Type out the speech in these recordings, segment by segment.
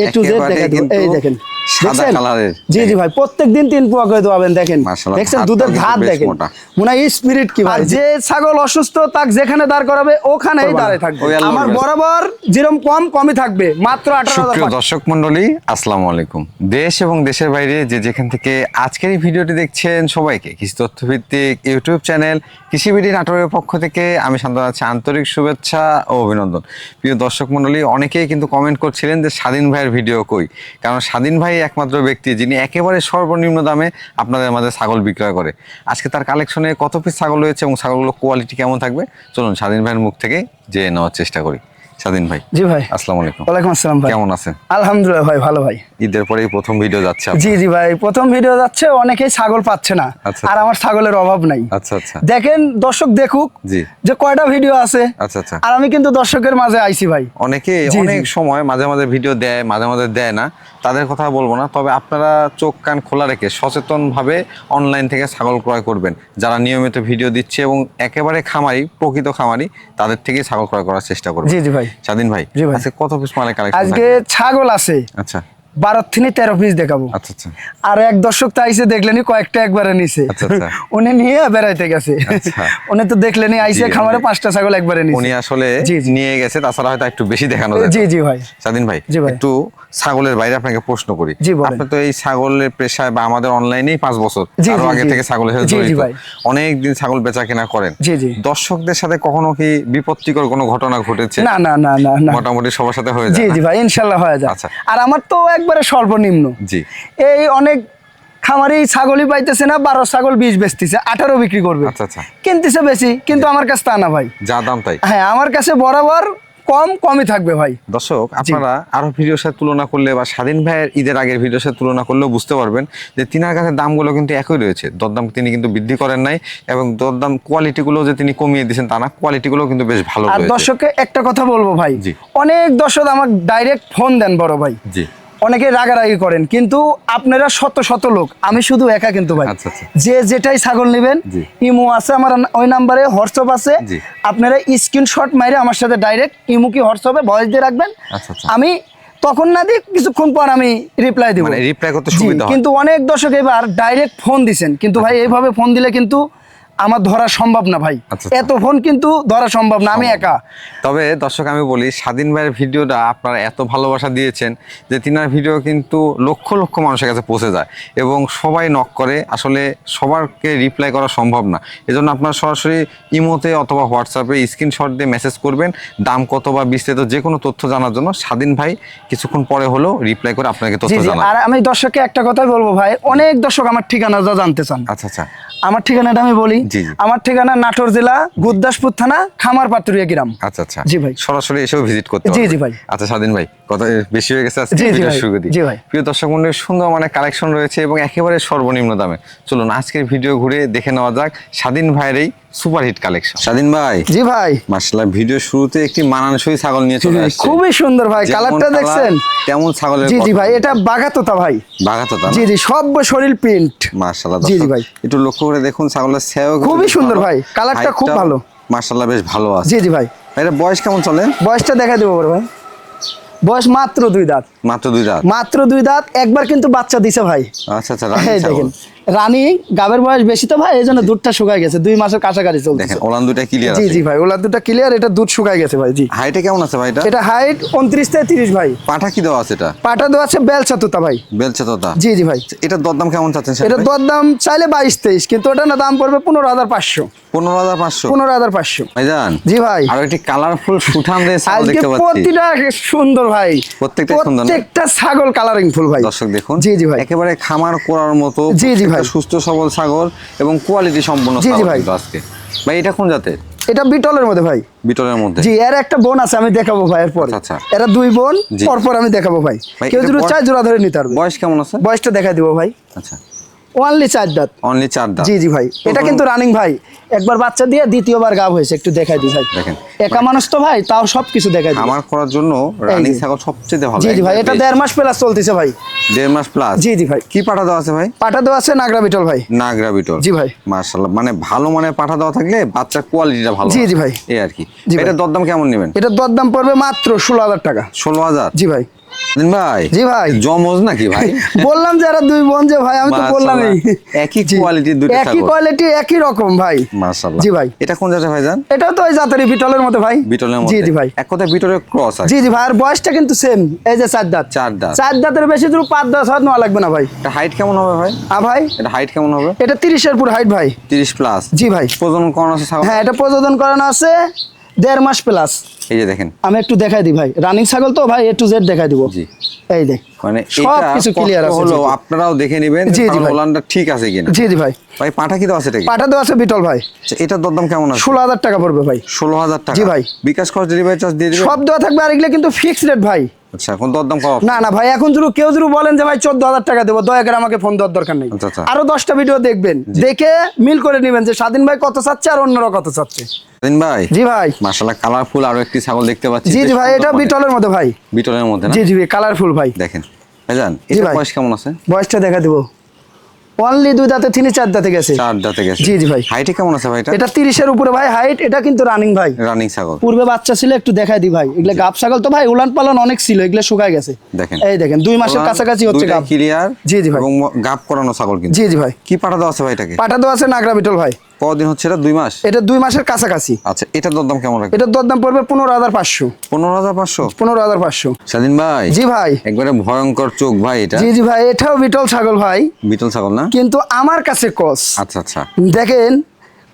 A to Z দেখাই দেব। এই দেখেন সাদা কালারের। জি জি ভাই, প্রত্যেকদিন 3 পোয়া করে দোয়াবেন। দেখেন দেখছেন দুধের ধার দেখেন, মনে হয় স্পিরিট কি ভাই। যে ছাগল অসুস্থ তাক যেখানে দাঁড় করাবে ওখানেই দাঁড়ায় থাকবে। আমার বরাবর যেরকম কমই থাকবে, মাত্র 18,000। দর্শক মণ্ডলী আসসালামু আলাইকুম। দেশ এবং দেশের বাইরে যে যেখান থেকে আজকের এই ভিডিওটি দেখছেন সবাইকে কৃষি তথ্যভিত্তিক ইউটিউব চ্যানেল কৃষিবিডি নাটোরের পক্ষ থেকে আমি শান্তনু আছি আন্তরিক শুভেচ্ছা ও অভিনন্দন। প্রিয় দর্শক মণ্ডলী, অনেকেই কিন্তু কমেন্ট করছিলেন যে স্বাধীন ভাইয়ের ভিডিও কই, কারণ স্বাধীন ভাই একমাত্র ব্যক্তি যিনি একেবারে সর্বনিম্ন দামে আপনাদের মাঝে ছাগল বিক্রয় করে। আজকে তার কালেকশনে কত পিস ছাগল রয়েছে এবং ছাগলগুলো কোয়ালিটি কেমন থাকবে, চলুন স্বাধীন ভাইয়ের মুখ থেকে জেনে নেওয়ার চেষ্টা করি। স্বাধীন ভাই। জি ভাই, আসসালামু আলাইকুম। ওয়ালাইকুম আসসালাম ভাই, কেমন আছেন? আলহামদুলিল্লাহ ভাই, ভালো ভাই। ঈদের পরেই প্রথম ভিডিও যাচ্ছে। জি জি ভাই, প্রথম ভিডিও যাচ্ছে, অনেকেই ছাগল পাচ্ছে না, আর আমার ছাগলের অভাব নাই। আচ্ছা আচ্ছা, দেখেন দর্শক দেখুক জি যে কয়টা ভিডিও আছে। আচ্ছা আচ্ছা, আর আমি কিন্তু দর্শকের মাঝে আইছি ভাই। অনেকে অনেক সময় মাঝে মাঝে ভিডিও দেয়, মাঝে মাঝে দেয় না, তাদের কথা বলবো না, তবে আপনারা চোখ কান খোলা রেখে সচেতনভাবে অনলাইন থেকে ছাগল ক্রয় করবেন। যারা নিয়মিত ভিডিও দিচ্ছে এবং একেবারে খামারি, প্রকৃত খামারি, তাদের থেকে ছাগল ক্রয় করার চেষ্টা করবেন। জি জি ভাই। স্বাধীন ভাই, আজকে কত পিস মালের কালেকশন? আজকে ছাগল আছে আচ্ছা 12 থেকে 13 পিস দেখাবো। আচ্ছা আচ্ছা, আর এক দর্শক তো আইসে দেখলেনি, কয়েকটা একবারে নিছে। আচ্ছা আচ্ছা, উনি নিয়ে বেড়াইতে গেছে। উনি তো দেখলেনি আইসে খামারে 5টা ছাগল একবারে নিছে। উনি আসলে নিয়ে গেছে, তাছাড়া হয়তো একটু বেশি দেখানো যায়। জি জি ভাই। স্বাধীন ভাই, একটু ছাগলের বাইরে আপনাকে প্রশ্ন করি। আপনি তো এই ছাগলের পেশায় বা আমাদের অনলাইনেই 5 বছর আরো আগে থেকে ছাগলের সাথে জড়িত, অনেক দিন ছাগল বেচা কেনা করেন। দর্শকদের সাথে কখনো কি বিপত্তিকর কোনো ঘটনা ঘটেছে? না না না না, মোটামুটি সবার সাথে হয়ে যায়। জি জি ভাই, ইনশাআল্লাহ হয়ে যায়। আচ্ছা, আর আমার তো একবারে সর্বনিম্ন। জি, এই অনেক খামারি ছাগলই পাইতেছে না, 12 ছাগল 20 বেচতেছে, 18 বিক্রি করবে। আচ্ছা আচ্ছা, কিনতেছে বেশি, কিন্তু আমার কাছে তা না ভাই, যা দাম তাই। হ্যাঁ, আমার কাছে বরাবর কমই থাকবে ভাই। দর্শক আপনারা আরো ভিডিওর সাথে তুলনা করলে বা স্বাধীন ভাইয়ের ঈদের আগের ভিডিওর সাথে তুলনা করলেও বুঝতে পারবেন যে তিনার কাছে দামগুলো কিন্তু একই রয়েছে। দরদাম তিনি কিন্তু বৃদ্ধি করেন নাই, এবং দরদাম কোয়ালিটিগুলো যে তিনি কমিয়ে দিয়েছেন তা না, কোয়ালিটিগুলো কিন্তু বেশ ভালো রয়েছে। আর দর্শককে একটা কথা বলবো ভাই, অনেক দর্শক আমাকে ডাইরেক্ট ফোন দেন বড় ভাই, জি, অনেকে রাগারাগি করেন, কিন্তু আপনারা শত লোক, আমি শুধু একা কিন্তু ভাই। যে যেটাই ছাগল নেবেন, ইমো আছে আমার ওই নাম্বারে, হোয়াটসঅ্যাপ আছে, আপনারা স্ক্রিনশট মাইরে আমার সাথে ডাইরেক্ট ইমো কি হোয়াটসঅ্যাপে ভয়েস দিয়ে রাখবেন। আমি তখন না দিই, কিছুক্ষণ পর আমি রিপ্লাই দিব, রিপ্লাই করতে সুবিধা হয়। কিন্তু অনেক দর্শক এবার ডাইরেক্ট ফোন দিছেন, কিন্তু ভাই এইভাবে ফোন দিলে কিন্তু আমার ধরা সম্ভব না ভাই, এত ফোন কিন্তু ধরা সম্ভব না, আমি একা। তবে দর্শক আমি বলি, স্বাধীন ভাইয়ের ভিডিওটা আপনারা এত ভালোবাসা দিয়েছেন যে তিনার ভিডিও কিন্তু লক্ষ লক্ষ মানুষের কাছে পৌঁছে যায় এবং সবাই নক করে। আসলে সবারকে রিপ্লাই করা সম্ভব না, এজন্য আপনারা সরাসরি ইমোতে অথবা হোয়াটসঅ্যাপে স্ক্রিনশট দিয়ে মেসেজ করবেন। দাম কত বা বিস্তারিত যে কোনো তথ্য জানার জন্য স্বাধীন ভাই কিছুক্ষণ পরে হলেও রিপ্লাই করে আপনাকে তথ্য জানাবেন। আর আমি দর্শককে একটা কথাই বলবো ভাই, অনেক দর্শক আমার ঠিকানাটা জানতে চান। আচ্ছা আচ্ছা, আমার ঠিকানাটা আমি বলি, আমার ঠিকানা নাটোর জেলা গুরদাসপুর থানা খামার পাতুরিয়া গ্রাম। আচ্ছা আচ্ছা, জি ভাই, সরাসরি এসেও ভিজিট করতে জি জি ভাই। আচ্ছা স্বাধীন ভাই, কথা বেশি হয়ে গেছে আজকে, ভিডিও শুরু করি। জি ভাই। প্রিয় দর্শক মণ্ডলী, সুন্দর মানে কালেকশন রয়েছে এবং একেবারে সর্বনিম্ন দামে। চলুন আজকের ভিডিও ঘুরে দেখে নেওয়া যাক স্বাধীন ভাইয়ের এই সুপারহিট কালেকশন। স্বাধীন ভাই। জি ভাই। মাশাআল্লাহ, ভিডিও শুরুতে একটি মানানসই ছাগল নিয়ে চলে আসছে। খুবই সুন্দর ভাই, কালারটা দেখছেন কেমন ছাগলের? জি জি ভাই, এটা বাঘাতোতা ভাই। বাঘাতোতা? জি জি, সব শরীর প্রিন্ট। মাশাআল্লাহ, জি জি ভাই, একটু লক্ষ্য করে দেখুন, ছাগলের সেও খুবই সুন্দর ভাই, কালারটা খুব ভালো। মাশাআল্লাহ, বেশ ভালো আছে। জি জি ভাই। এটা বয়স কেমন চলে? বয়সটা দেখা দেবো বড় ভাই, বয়স মাত্র 2 দাঁত। মাত্র 2 দাঁত? মাত্র 2 দাঁত। একবার কিন্তু বাচ্চা দিছে ভাই। আচ্ছা আচ্ছা, দেখেন রানী গাবের বয়স বেশি তো ভাই, এইজন্য দুধটা শুকায় গেছে, 2 মাসের কাছাকাছি চলছে। দেখেন ওলান দুটো ক্লিয়ার আছে। জি জি ভাই, ওলান দুটো ক্লিয়ার, এটা দুধ শুকায় গেছে ভাই। জি। হাইটে কেমন আছে ভাই? এটা হাইট 29 থেকে 30 ভাই। পাঠা কি দেওয়া আছে? এটা পাঠা দেওয়া আছে বেলচা তোতা ভাই। বেলচা তোতা? জি জি ভাই। এটা দরদাম কেমন চাচ্ছেন? এটা দরদাম চাইলে 22-23, কিন্তু ওটা না দাম পড়বে 15,500। 15,500? 15,500 ভাইজান। জি ভাই। আর একটি কালারফুল সুঠাম রে ছাগল দেখতে পাচ্ছি। প্রতিটা সুন্দর ভাই, প্রত্যেকটা ছাগল কালারিং ফুল ভাই। দর্শক দেখুন, জি জি ভাই, একেবারে খামার করার মতো। জি জি ভাই, সুস্থ সবল ছাগল এবং কোয়ালিটি সম্পন্ন ছাগল আজকে। ভাই এটা কোন জাতের? এটা বিটলের মধ্যে ভাই। বিটলের মধ্যে? জি। এর একটা বোন আছে, আমি দেখাবো ভাই এরপর। আচ্ছা, এরা 2 বোন, পরপর আমি দেখাবো ভাই। কেউ যদি চায় জোড়া ধরে নিতে পারবে। বয়স কেমন আছে? বয়সটা দেখা দিব ভাই। আচ্ছা, অনলি 4 দাঁত। অনলি 4 দাঁত? জি জি ভাই। এটা কিন্তু রানিং ভাই, একবার বাচ্চা দিয়ে দ্বিতীয়বার গাব হয়েছে, একটু দেখাই দিই ভাই। দেখেন একা মানুষ তো ভাই, তাও সবকিছু দেখাই দিই। আমার করার জন্য রানিং ছাগল সবচেয়ে ভালো। জি জি ভাই, এটা 1.5 মাস প্লাস চলতেছে ভাই। 1.5 মাস প্লাস? জি জি ভাই। কি পাঠা দেওয়া আছে ভাই? পাঠা দেওয়া আছে নাগরা বিটল ভাই। নাগরা বিটল? জি ভাই। মাশাআল্লাহ, মানে ভালো মানের পাঠা দেওয়া থাকলে বাচ্চার কোয়ালিটিটা ভালো। জি জি ভাই, এই আর কি। এটা দরদাম কেমন নেবেন? এটা দরদাম পড়বে মাত্র 16,000 টাকা। 16,000? জি ভাই। ভাই জি ভাই জমজ নাকি ভাই? বললাম যে এরা দুই বোন যে ভাই, আমি তো বললামই একই কোয়ালিটির দুটো ছাগল, একই কোয়ালিটি একই রকম ভাই। মাশাআল্লাহ। জি ভাই। এটা কোন জাতের ভাইজান? এটা তো ওই জাতেরই বিটলের মতো ভাই। বিটলের মতো? জি জি ভাই। এক কথায় বিটলের ক্রস আছে। জি জি ভাই। আর বয়সটা কিন্তু সেম, এই যে 4 দাঁত। 4 দাঁত। 4 দাঁতের বেশি দূর 5 দাঁত হওয়া নেওয়া লাগবে না ভাই। এটা হাইট কেমন হবে ভাই? ভাই এটা হাইট কেমন হবে? এটা 30 এর পুরো হাইট ভাই। 30 প্লাস? জি ভাই। প্রজনন করানো আছে ছাগল? হ্যাঁ, এটা প্রযোজন করানো আছে 1.5 মাস প্লাস। এই যে দেখেন, আমি একটু দেখাই দিই ভাই, রানিং ছাগল তো ভাই, A to Z দেখাই দিব। জি। এই দেখ, মানে সব কিছু ক্লিয়ার আছে। হলো আপনারাও দেখে নেবেন জি জি ভাই। ওলানটা ঠিক আছে কিনা। জি জি ভাই। ভাই পাঠা কি দাও আছে? এটা কি পাঠা দেওয়া আছে বিটল ভাই। আচ্ছা, এটার দরদাম কেমন আছে? 16,000 টাকা পড়বে ভাই। 16,000 টাকা? জি ভাই। বিকাশ খরচ, ডেলিভারি চার্জ দিয়ে দিবেন? সব দেওয়া থাকবে, আর এগুলো কিন্তু ফিক্সড রেট ভাই। আচ্ছা, এখন দরদাম কম? না না ভাই, এখন যদি কেউ বলেন যে ভাই 14,000 টাকা দেবো, দয়া করে আমাকে ফোন দেওয়ার দরকার নেই। আচ্ছা, আচ্ছা। আরো 10টা ভিডিও দেখবেন, দেখে মিল করে নেবেন যে স্বাধীন ভাই কত চাচ্ছে আর অন্যরা কত চাচ্ছে। স্বাধীন ভাই। জি ভাই। মাশাআল্লাহ, কালারফুল আরো একটি ছাগল দেখতে পাচ্ছি। জি জি ভাই, এটা বিটলের মধ্যে ভাই। বিটলের মধ্যে না? জি জি ভাই, কালারফুল ভাই। দেখেন ভাইজান, জি এটা ভাই। বয়স কেমন আছে? বয়সটা দেখা দিব। অনলি 2 দাঁতে, 4 দাঁতে গেছে। 4 দাঁতে গেছে? জি জি ভাই। হাইটে কেমন আছে ভাই? এটা 30 এর উপরে ভাই হাইট। এটা কিন্তু রানিং ভাই, রানিং ছাগল। পূর্বে বাচ্চা ছিল, একটু দেখাই দি ভাই। এগুলা গাব ছাগল তো ভাই, উলান পালন অনেক ছিল, এগুলা শুকায় গেছে। দেখেন, এই দেখেন 2 মাসের কাছাকাছি হচ্ছে গাব। ক্লিয়ার। জি জি ভাই। এবং গাব করানো ছাগল কিন্তু। জি জি ভাই। কি পাঠা দাও আছে ভাই এটাকে? পাঠা দেওয়া আছে নাগরা বিটল ভাই। কতদিন হচ্ছে এটা? 2 মাস? এটা 2 মাসের কাছাকাছি। আচ্ছা, এটার দরদাম কেমন রাখবেন? এটার দরদাম পড়বে 15,500। 15,500? 15,500। স্বাধীন ভাই। জি ভাই। একবারে ভয়ঙ্কর চোখ ভাই এটা। জি জি ভাই, এটাও বিটল ছাগল ভাই। বিটল ছাগল না? কিন্তু আমার কাছে কস। আচ্ছা আচ্ছা। দেখেন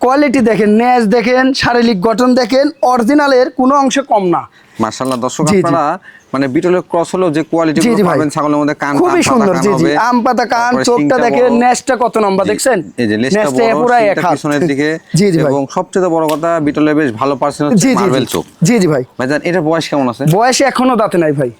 কোয়ালিটি দেখেন, নেজ দেখেন, শারীরিক গঠন দেখেন, অরিজিনালের কোনো অংশ কম না। মাশাআল্লাহ। দর্শক জি, জি। আপনারা মানে বিটলের ক্রস হলো যে কোয়ালিটি জি, জি ভাই। পাবেন ছাগলের মধ্যে, কান খুবই সুন্দর। জি জি, আম পাতা কান, তারপরে চোখটা শিংটা দেখেন, বড়। নেজটা কত লম্বা দেখছেন? এই যে লেজটা নেজটা বড়, পুরো এক শিংটা হাত। পিছনের দিকে। জি জি ভাই। এবং সবচেয়ে বড় কথা, বিটলের বেশ ভালো পার্সেন্ট জি হচ্ছে জি মার্বেল জি। চোখ। জি জি ভাই। ভাইজান, এটা বয়স কেমন আছে? বয়সে এখনো দাঁতে নাই ভাই।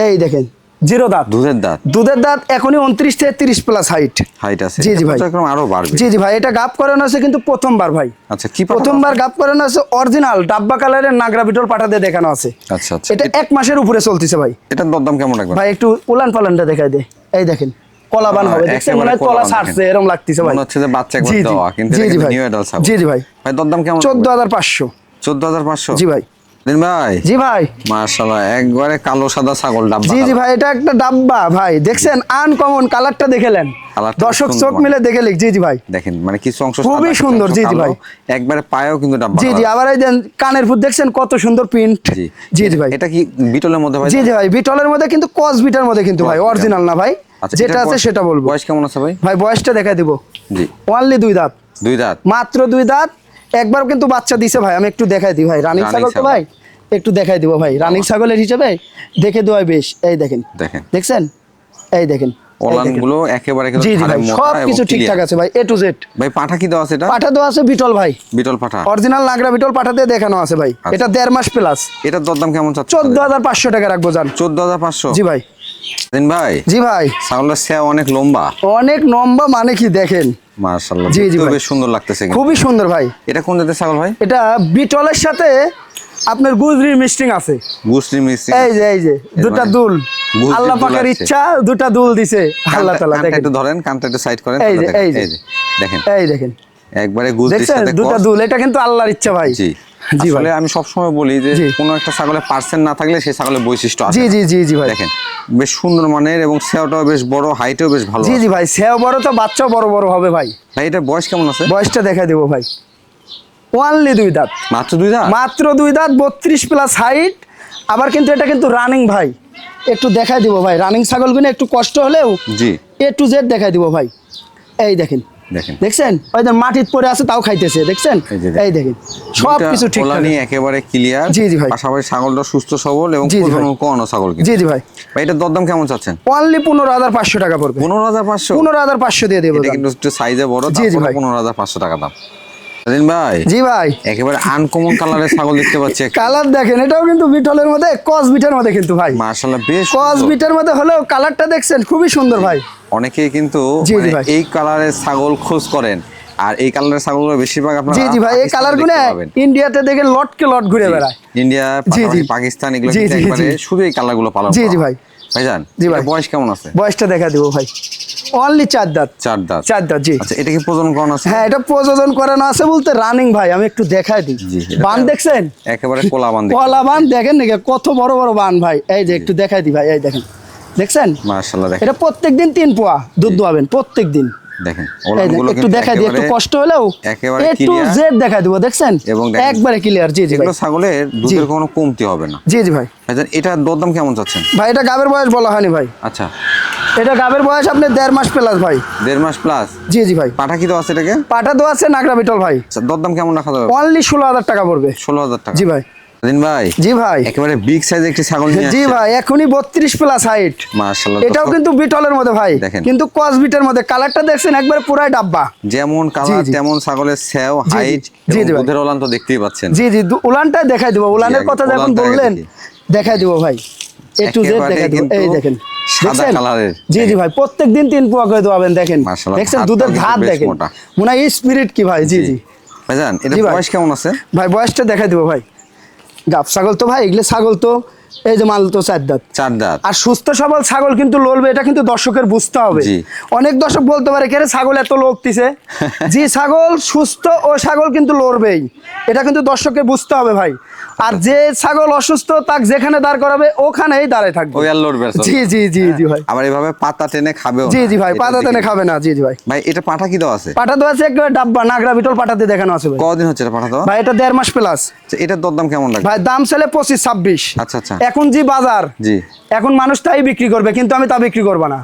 এই দেখেন, 0 দাঁত। দুধের দাঁত? দুধের দাঁত এখনই 29 থেকে 30 প্লাস হাইট। হাইট আছে? জি জি ভাই। এটা আরো বাড়বে? জি জি ভাই। এটা গাব করানো আছে কিন্তু প্রথমবার ভাই। আচ্ছা, কি পাঠা? প্রথমবার গাব করানো আছে অরিজিনাল ডাব্বা কালারের নাগরা বিটল পাঠা দিয়ে দেখানো আছে। আচ্ছা আচ্ছা। এটা 1 মাসের উপরে চলতেছে ভাই। এটার দরদাম কেমন রাখবেন ভাই একটু উলান পালানটা দেখাই দে। এই দেখেন কলাবান হবে, দেখছেন? মনে হয় কলা ছাড়ছে এরকম লাগতেছে ভাই। মনে হচ্ছে যে বাচ্চা একবার জি জি। দেওয়া, কিন্তু জি জি এটা ভাই। নিউ অ্যাডাল্ট ছাগল। জি জি ভাই। ভাই দরদাম কেমন? 14,500। 14,500? জি ভাই। দিন ভাই। জি ভাই। মাশাআল্লাহ, একবারে কালো সাদা ছাগল ডাব্বা। জি জি ভাই, এটা একটা ডাব্বা ভাই, দেখছেন? আনকমন কালারটা দেখেলেন, কালারটা দর্শক সুন্দর চোখ মানে। মিলে দেখে লিখ। জি জি ভাই। দেখেন মানে কিছু অংশ খুবই সাদা, সুন্দর। কিছু জি জি কালো। ভাই। একবারে পায়েও কিন্তু ডাব্বা। জি জি, আবার এই দেন কানের ফুট দেখছেন কত সুন্দর প্রিন্ট। জি জি জি ভাই। এটা কি বিটলের মধ্যে ভাই? জি জি ভাই, বিটলের মধ্যে কিন্তু কস বিটার মধ্যে কিন্তু ভাই, বিটার। অরিজিনাল না ভাই। আচ্ছা, যেটা এটার আছে বয়স- সেটা বলবো। বয়স কেমন আছে ভাই? ভাই বয়সটা দেখাই দিব। জি। অনলি 2 দাঁত। 2 দাঁত? মাত্র 2 দাঁত। একবার কিন্তু বাচ্চা দিছে ভাই। আমি একটু দেখাই দিই ভাই, রানিং রানিং ছাগল তো ছাগল। ভাই, একটু দেখাই দিব ভাই। রানিং ছাগলের হিসেবে দেখে দেওয়াই বেশ। এই দেখেন, দেখেন দেখছেন? এই দেখেন ওলান গুলো একেবারে কিন্তু জি জি ধারে ভাই, মোটা সব এবং কিছু ঠিকঠাক clear। আছে ভাই, A to Z। ভাই পাঠা কি দেওয়া আছে এটা? পাঠা দেওয়া আছে বিটল ভাই, বিটল পাঠা? অরিজিনাল নাগরা বিটল পাঠা দিয়ে দেখানো আছে ভাই। এটা 1.5 মাস প্লাস। এটার দরদাম কেমন চাচ্ছে? 14,500 টাকা রাখবো জান। 14,500? জি ভাই। দিন ভাই। জি ভাই। ছাগলের ছেয়া অনেক লম্বা। অনেক লম্বা মানে কি দেখেন, মাশাআল্লাহ, জি, জি দেখতেও ভাই। বেশ সুন্দর লাগতেছে কিন্তু। খুবই সুন্দর ভাই। এটা কোন জাতের ছাগল ভাই? এটা বিটলের সাথে আপনার গুজরি মিক্সিং আছে। গুসরি মিক্সিং? এই যে এই যে দুটা মানে দুল, গুজরি আল্লাহ দুল পাকের আছে। ইচ্ছা, দুটা দুল দিছে আল্লাহ তাআলা। কানটা দেখেন, একটু ধরেন, কানটা একটু সাইড করেন। এই যে, তাহলে এই যে। দেখেন, দেখেন এই দেখেন, একবারে গুজরির দেখছেন? সাথে দুটা cross। দুল, এটা কিন্তু আল্লাহর ইচ্ছা ভাই। জি। জি ভাই। আসলে আমি সবসময় বলি যে জি। কোনো একটা ছাগলের পার্সেন্ট না থাকলে সেই ছাগলের বৈশিষ্ট্য আছে জি না। জি জি জি ভাই। দেখেন বেশ সুন্দর মানের এবং সেওটাও বেশ বড়, হাইটও বেশ ভালো জি আছে। জি ভাই, সেও বড় তো বাচ্চাও বড় বড় হবে ভাই। ভাই এটার বয়স কেমন আছে? বয়সটা দেখাই দেবো ভাই। অনলি 2 দাঁত। মাত্র 2 দাঁত? মাত্র 2 দাঁত, 32 প্লাস হাইট। আবার কিন্তু এটা কিন্তু রানিং ভাই, একটু দেখাই দিব ভাই। রানিং ছাগল কিনে একটু কষ্ট হলেও জি। A to Z দেখাই দিব ভাই। এই দেখেন, দেখেন দেখছেন? ওই যে মাটিতে পড়ে আছে তাও খাইতেছে, দেখছেন? এই যে দেখেন। এই দেখেন সব কিছু ঠিক ওলানি একেবারে ক্লিয়ার। জি, জি ভাই। পাশাপাশি ছাগলটা সুস্থ সবল এবং জি, জি ভাই। প্রজনন কোয়ানো ছাগল কিন্তু। জি জি ভাই। ভাই এটার দরদাম কেমন চাচ্ছেন? অনলি 15,500 টাকা পড়বে। 15,500? 15,500 দিয়ে দেবো। এটা কিন্তু একটু সাইজে বড়, জি, জি তারপরে ভাই। 15,500 টাকা দাম। দিন ভাই। জি ভাই। একেবারে আনকমন কালারের ছাগল দেখতে পাচ্ছি একটা। কালার দেখেন, এটাও কিন্তু বিটলের মধ্যে, কস বিটার মধ্যে কিন্তু ভাই। মাশাআল্লাহ, বেশ কস সুন্দর। বিটার মধ্যে হলেও কালারটা দেখছেন খুবই সুন্দর ভাই। অনেকেই কিন্তু জি, জি মানে ভাই। এই কালারের ছাগল খোঁজ করেন, আর এই কালারের ছাগলগুলো বেশিরভাগ আপনারা জি জি ভাই, এই পাকিস্তানে কালার দেখতে গুলো পাবেন। ইন্ডিয়াতে দেখে লটকে লট ঘুরে বেড়ায়। ইন্ডিয়া, জি, জি। পাকিস্তান এগুলো জি, কিন্তু জি, একবারে জি। শুধু এই কালারগুলো পালন জি, করা জি হয়। ভাই। ভাইজান, জি এটার ভাই। বয়স কেমন আছে? বয়সটা দেখা দিব ভাই। অনলি 4 দাঁত। 4 দাঁত। 4 দাঁত জি। আচ্ছা, এটা কি প্রজনন করানো আছে? হ্যাঁ, এটা প্রযোজন করানো আছে বলতে রানিং ভাই, আমি একটু দেখাই দিই। জি, এটা বান দেখছেন? একেবারে কোলা বান। কোলা বান দেখেন নাকি কত বড় বড় বান ভাই, এই যে একটু দেখাই দিই ভাই, এই দেখেন, দেখছেন? মাশাআল্লাহ, দেখেন এটা প্রত্যেকদিন 3 পোয়া দুধ দোয়াবেন প্রত্যেকদিন। দেখেন এই দেখেন, একটু দেখাই দিই, একটু কষ্ট হলেও একেবারে একটু জেড দেখাই দিব, দেখছেন? এবং একবারে ক্লিয়ার। জি জি ভাই, এগুলো ছাগলের দুধের কোনো কমতি হবে না। জি জি ভাই। ভাইজান, এটা দরদাম কেমন চাচ্ছেন? ভাই এটা গাবের বয়স বলা হয়নি ভাই। আচ্ছা, এটা গাবের বয়স আপনি 1.5 মাস প্লাস ভাই। 1.5 মাস প্লাস। জি জি ভাই। পাঠা কি তো আছে এটাকে? পাটা তো আছে নাগরা বিটল ভাই। আচ্ছা, দরদাম কেমন রাখা যাবে? অনলি 16,000 টাকা পড়বে। 16,000 টাকা। জি ভাই। দিন ভাই। জি ভাই। একেবারে বিগ সাইজের একটি ছাগল নিয়ে জি আসছে। ভাই, এখনই 32 প্লাস হাইট। মাশাআল্লাহ। এটাও কিন্তু বিটলের মধ্যে ভাই, দেখেন। কিন্তু ক্রস বিটের মধ্যে। কালারটা দেখছেন একবারে পুরাই ডাব্বা। যেমন কালার তেমন ছাগলের সেও, হাইট, জি, জি ভাই। দুধের ওলান তো দেখতেই পাচ্ছেন। জি জি, উলানটাই দেখাই দিব। উলানের কথা যখন উলানটা বললেন দেখি। দেখাই দিব ভাই, একটু জেড একেবারে দেখাই দিব। কিন্তু এই দেখেন, সাদা দেখছেন? কালারের। জি জি ভাই, প্রত্যেকদিন 3 পোয়া করে দোয়াবেন। দেখেন, মাশাআল্লাহ, দেখছেন ধারটাও দুধের কিন্তু ধার বেশ দেখেন, মোটা। মনে হয় স্পিরিট কি ভাই। জি জি ভাইজান, এটা জি ভাই। বয়স কেমন আছে? ভাই বয়সটা দেখাই দিব ভাই। গাব ছাগল তো ভাই, এগুলো ছাগল তো এই যে মাল তো 4 দাঁত। 4 দাঁত। আর সুস্থ সবল ছাগল কিন্তু লড়বে, এটা কিন্তু দর্শকের বুঝতে হবে। জি। অনেক দর্শক বলতে পারে কেন ছাগল এত লড়তিছে। জি, ছাগল সুস্থ ও ছাগল কিন্তু লড়বেই, এটা কিন্তু দর্শকের বুঝতে হবে ভাই। আর যে ছাগল অসুস্থ তাকে যেখানে দাঁড় করাবে ওখানেই দাঁড়ায় থাকবে। ওই আর লড়বে আসলে। জি জি জি জি ভাই। আবার এভাবে পাতা টেনে খাবেও জি না। জি ভাই, এটা পাতা টেনে দেখি। খাবে না। জি জি ভাই। ভাই, এটা পাঠা কি দেওয়া আছে? পাটা তো আছে একবারে ডাব্বা, নাগরা বিটল পাটাতে দেখানো আছে ভাই। কদিন হচ্ছে এটা পাঠা দেওয়া? ভাই এটা 1.5 মাস প্লাস। আচ্ছা, এটার দরদাম কেমন লাগবে? ভাই দাম ছেলে 25-26। আচ্ছা আচ্ছা। এখন জি বাজার, জি। এখন মানুষ তাই বিক্রি করবে, কিন্তু আমি তা বিক্রি করবো না।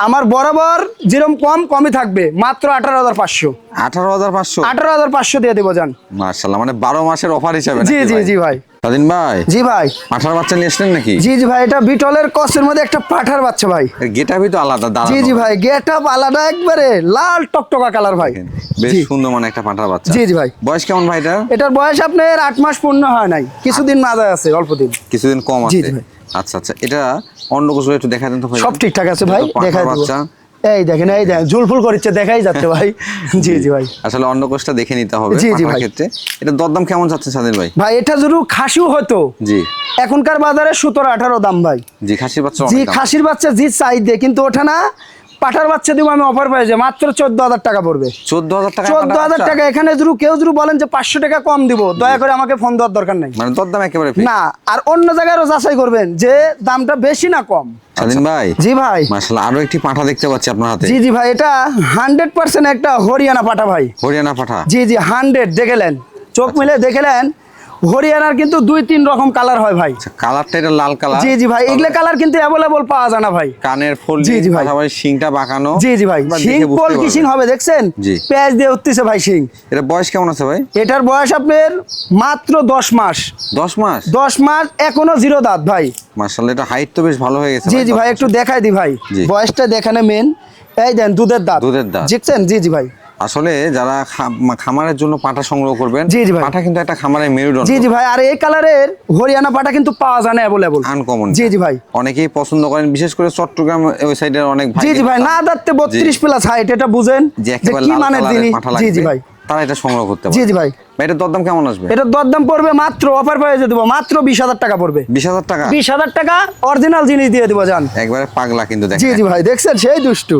আমার বরাবর যেরকম কমই থাকবে, মাত্র 18,500। 18,500। 18,500 দিয়ে দেবো যান। মাশাআল্লাহ, মানে 12 মাসের অফার হিসাবে জি নাকি জি ভাই? জি ভাই। স্বাধীন ভাই, জি ভাই। পাঠার বাচ্চা নিয়ে আসলেন নাকি? জি জি ভাই, এটা বিটলের কসের মধ্যে একটা পাঠার বাচ্চা ভাই। গেটাবি তো আলাদা, দাঁড়ানো। জি জি ভাই, গেট আপ আলাদা, একবারে লাল টকটকা কালার ভাই। বেশ জি। সুন্দর, মানে একটা পাঠার বাচ্চা। জি জি ভাই। বয়স কেমন ভাই এটা? এটার বয়স আপনার 8 মাস পূর্ণ হয় নাই, কিছুদিন মাঝে আছে, অল্প দিন। কিছুদিন কম জি আছে। জি ভাই। আচ্ছা আচ্ছা, এটা অন্য কিছু একটু দেখা দেন তো ভাই। সব ঠিকঠাক আছে ভাই, এটা তো দেখাই পাঠার দেবো। বাচ্চা। এই দেখেন, এই দেখেন ঝুলফুল করছে, দেখাই যাচ্ছে ভাই। জি জি ভাই। আসলে অন্য কোষটা দেখে নিতে হবে জি, জি পাঠার ভাই। ক্ষেত্রে। এটা দরদাম কেমন যাচ্ছে স্বাধীন ভাই? ভাই এটা যদি খাসিও হতো, জি এখনকার বাজারে 17-18 দাম ভাই। জি, খাসির বাচ্চা জি, অনেক দাম। খাসির বাচ্চা জি চাইদে, কিন্তু ওঠে না। পাঠার বাচ্চা দিব আমি অফার পেয়েছে, মাত্র 14,000 টাকা পড়বে। 14,000 টাকা? 14,000 টাকা। এখানে যদি কেউ যদি বলেন যে 500 টাকা কম দিব, দয়া করে আমাকে ফোন দেওয়ার দরকার নেই। মানে দরদাম একেবারে fixed। না, আর অন্য জায়গায়ও যাচাই করবেন যে দামটা বেশি না কম। স্বাধীন ভাই, জি ভাই। মাশাআল্লাহ, আরো একটি পাঠা দেখতে পাচ্ছি আপনার হাতে। জি জি ভাই, এটা 100% একটা হরিয়ানা পাঠা ভাই। হরিয়ানা পাঠা? জি জি, 100 দেখেলেন, চোখ মিলে দেখেলেন। হরিয়ানার কিন্তু 2-3 রকম কালার হয় ভাই। আচ্ছা, কালারটা এটা লাল কালার। জি জি ভাই, এগুলা কালার কিন্তু অ্যাভেলেবল পাওয়া যায় না ভাই। কানের ফুল, জি, জি ভাই। পাশাপাশি শিংটা বাঁকানো। জি জি ভাই, বা শিং দেখে বুঝতে পোল কি পারবেন। শিং হবে দেখছেন? জি। পেঁয়াজ দিয়ে উঠতেছে ভাই শিং। এটা বয়স কেমন আছে ভাই? এটার বয়স আপনার মাত্র 10 মাস। 10 মাস? 10 মাস, এখনো 0 দাঁত ভাই। মাশাআল্লাহ, এটা হাইট তো বেশ ভালো হয়ে গেছে জি জি ভাই, একটু দেখাই দি ভাই। জি। বয়সটা দেখানে মেন। এই দেন দুধের দাঁত। দুধের দাঁত। দেখছেন? জি জি ভাই। আসলে যারা খামারের জন্য পাঠা সংগ্রহ করবেন, জি, জি ভাই। পাঠা কিন্তু একটা খামারের মেরুদণ্ড। জি জি ভাই, আর এই কালারের হরিয়ানা পাটা কিন্তু পাওয়া যায় না অ্যাভেলেবল। আনকমন। জি জি ভাই। অনেকেই পছন্দ করেন, বিশেষ করে চট্টগ্রাম ওই সাইডের অনেক ভাই। জি জি ভাই, না দাঁততে 32 প্লাস হাইট, এটা বুঝেন যে যে একেবারে কি লাল মানের কালারের জিনিস। পাঠা জি লাগবে, জি ভাই। তারা এটা সংগ্রহ করতে জি পারে। জি ভাই। ভাই, এটার দরদাম কেমন আসবে? এটার দরদাম পড়বে মাত্র, অফার পেয়ে দেবো মাত্র 20,000 টাকা পড়বে। 20,000 টাকা? 20,000 টাকা অরিজিনাল জিনিস দিয়ে দেবো জান। একবারে পাগলা কিন্তু জি দেখেন। জি ভাই, দেখছেন সেই দুষ্টু।